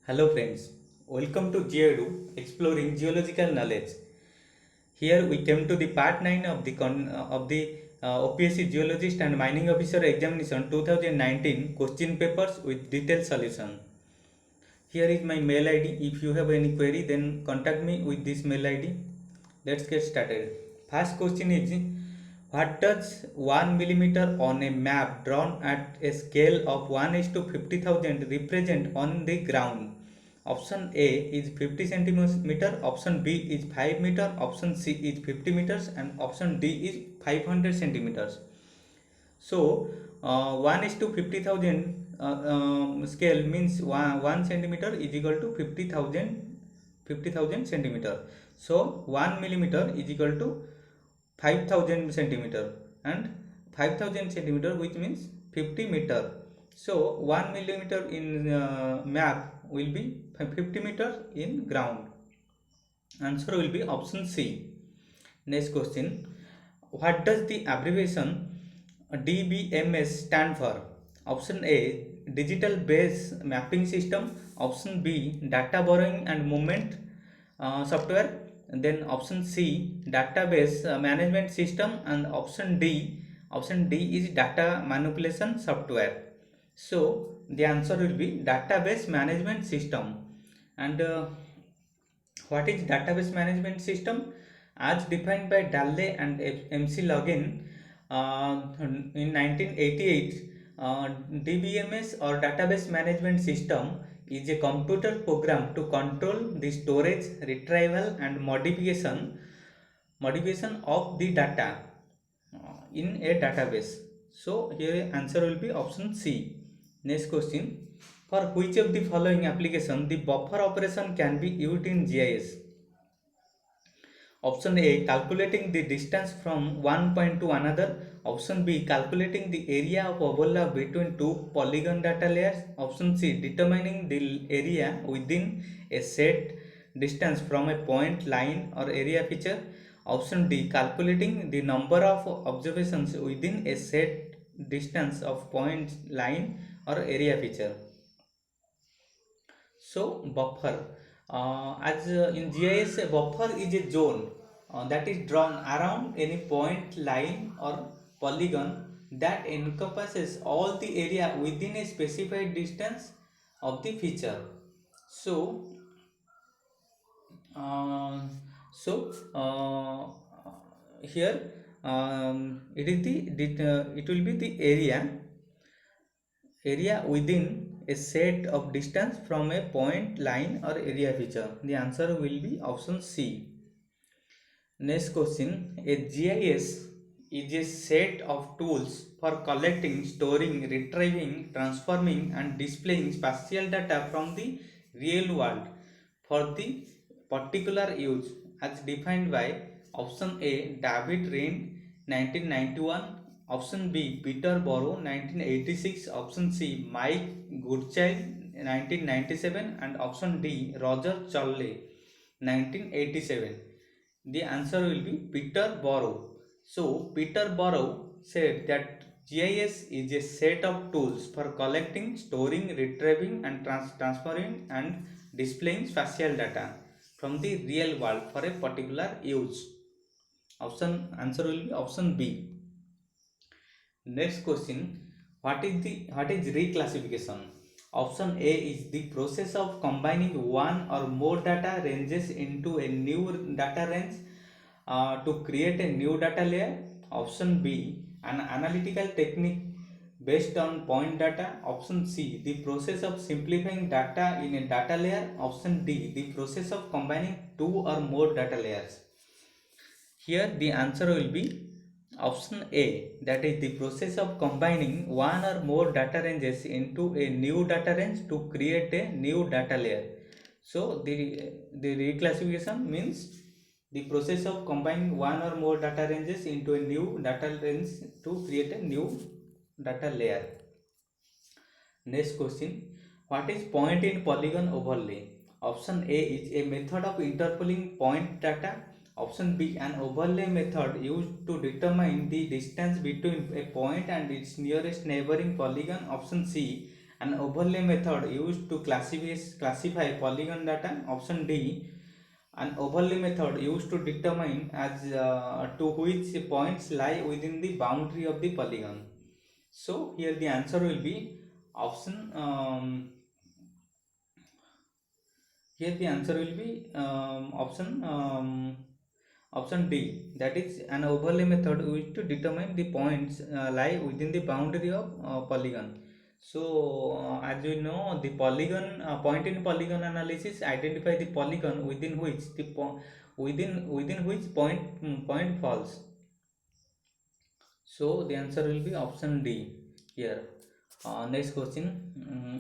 Hello friends, welcome to GeoEdu Exploring Geological Knowledge. Here we came to the part 9 of the OPSC Geologist and Mining Officer Examination 2019 question papers with detailed solution. Here is my mail ID. If you have any query, then contact me with this mail ID. Let's get started. First question is, what does 1 millimeter on a map drawn at a scale of 1 is to 50,000 represent on the ground? Option A is 50 centimeter, option B is 5 meter, option C is 50 meters, and option D is 500 centimeters. So 1 is to 50,000 scale means 1 centimeter is equal to 50,000 centimeter. So 1 millimeter is equal to 5,000 centimeter, and 5,000 centimeter, which means 50 meter. So 1 millimeter in map will be 50 meter in ground. Answer will be option C. Next question. What does the abbreviation DBMS stand for? Option A, Digital Base Mapping System. Option B, Data Borrowing and Movement Software. Then option C, Database Management System, and option D is Data Manipulation Software. So the answer will be Database Management System. And what is database management system? As defined by Dalle and MC Login in 1988, DBMS or database management system is a computer program to control the storage, retrieval, and modification of the data in a database. So here answer will be option C. Next question. For which of the following application the buffer operation can be used in GIS? Option A, calculating the distance from one point to another. Option B, calculating the area of overlap between two polygon data layers. Option C, determining the area within a set distance from a point, line, or area feature. Option D, calculating the number of observations within a set distance of point, line, or area feature. So buffer, as in GIS, a buffer is a zone that is drawn around any point, line, or polygon that encompasses all the area within a specified distance of the feature. So uh, so here it will be the area within a set of distance from a point, line, or area feature. The answer will be option C. Next question. A GIS is a set of tools for collecting, storing, retrieving, transforming, and displaying spatial data from the real world for the particular use, as defined by option A, David Rand 1991, option B, Peter Borrow 1986, option C, Mike Goodchild 1997, and option D, Roger Chorley 1987. The answer will be Peter Borrow. So Peter Borrow said that GIS is a set of tools for collecting, storing, retrieving, and transferring and displaying spatial data from the real world for a particular use. Answer will be option B. Next question. What is reclassification? Option A is the process of combining one or more data ranges into a new data range to create a new data layer. Option B, an analytical technique based on point data. Option C, the process of simplifying data in a data layer. Option D, the process of combining two or more data layers. Here the answer will be option A, that is the process of combining one or more data ranges into a new data range to create a new data layer. So the reclassification means the process of combining one or more data ranges into a new data range to create a new data layer. Next question. What is point in polygon overlay? Option A is a method of interpolating point data. Option B, an overlay method used to determine the distance between a point and its nearest neighboring polygon. Option C, An overlay method used to classify polygon data. Option D. An overlay method used to determine as to which points lie within the boundary of the polygon. So here the answer will be option. Here the answer will be option D. That is an overlay method used to determine the points lie within the boundary of polygon. So as we know, the polygon point in polygon analysis identify the polygon within which within which point falls. So the answer will be option D here. Next question.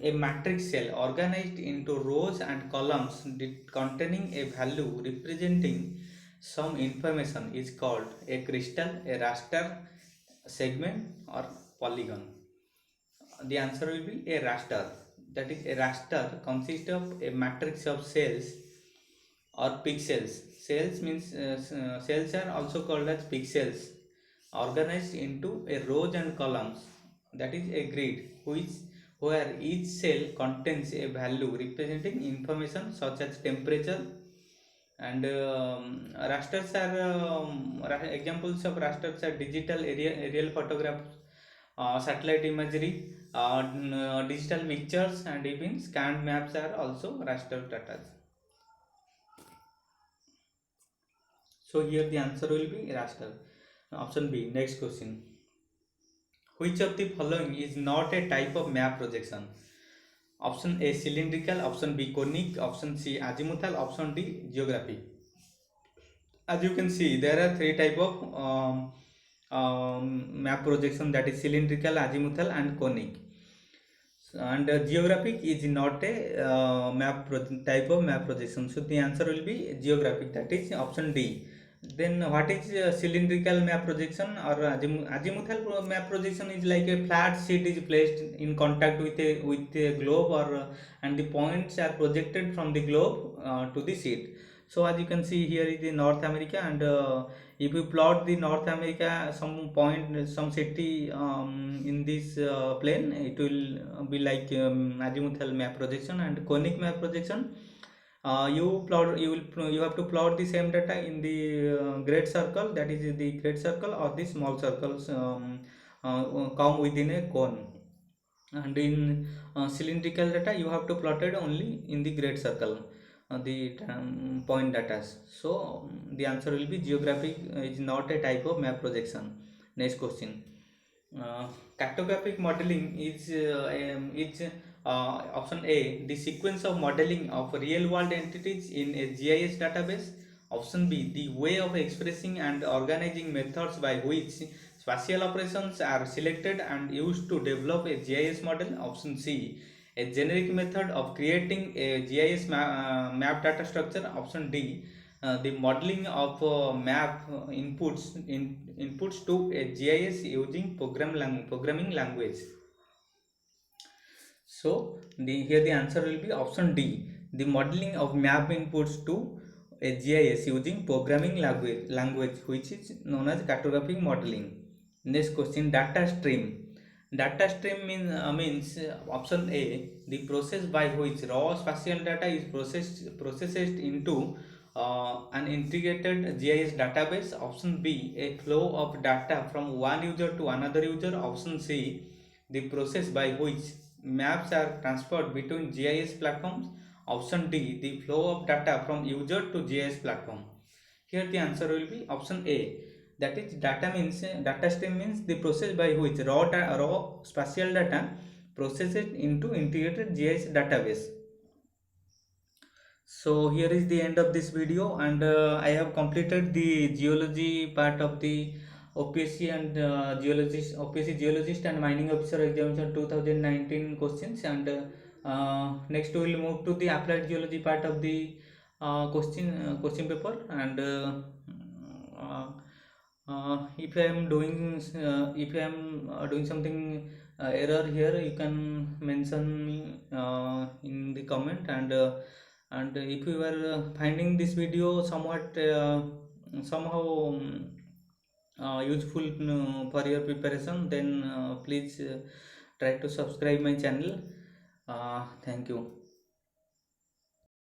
A matrix cell organized into rows and columns containing a value representing some information is called a crystal, a raster, segment, or polygon. The answer will be a raster. That is, a raster consists of a matrix of cells or pixels. Cells means cells are also called as pixels, organized into a rows and columns. That is a grid, which where each cell contains a value representing information such as temperature. And rasters are examples of rasters are digital aerial photographs, satellite imagery, digital pictures, and even scanned maps are also raster data. So here the answer will be raster. Option B. Next question. Which of the following is not a type of map projection? Option A cylindrical, option B conic, option C azimuthal, option D geographic. As you can see, there are three type of map projection, that is cylindrical, azimuthal, and conic. And geographic is not a type of map projection. So the answer will be geographic. That is option D. Then what is cylindrical map projection or azimuthal map projection? Is like a flat sheet is placed in contact with a globe, or and the points are projected from the globe to the sheet. So as you can see, here is the North America, and if you plot the North America some point, some city in this plane, it will be like azimuthal map projection. And conic map projection, you have to plot the same data in the great circle, that is the great circle, or the small circles come within a cone. And in cylindrical data, you have to plot it only in the great circle, the point data. So the answer will be geographic is not a type of map projection. Next question. Cartographic modeling is option A, the sequence of modeling of real world entities in a GIS database. Option B, the way of expressing and organizing methods by which spatial operations are selected and used to develop a GIS model. Option C, a generic method of creating a GIS map data structure. Option D, the modeling of map inputs to a GIS using programming language. So here the answer will be option D, the modeling of map inputs to a GIS using programming language, which is known as cartographic modeling. Next question, data stream. Data stream means option A, the process by which raw spatial data is processed into an integrated GIS database. Option B, a flow of data from one user to another user. Option C, the process by which maps are transferred between GIS platforms. Option D, the flow of data from user to GIS platform. Here the answer will be option A. That is, data stream means the process by which raw spatial data processed into integrated GIS database. So here is the end of this video, and I have completed the geology part of the OPSC and OPSC geologist and mining officer examination 2019 questions. And next we will move to the applied geology part of the question paper. And if I am doing something error here, you can mention me in the comment. And if you are finding this video somewhat somehow useful for your preparation, then please try to subscribe my channel. Thank you.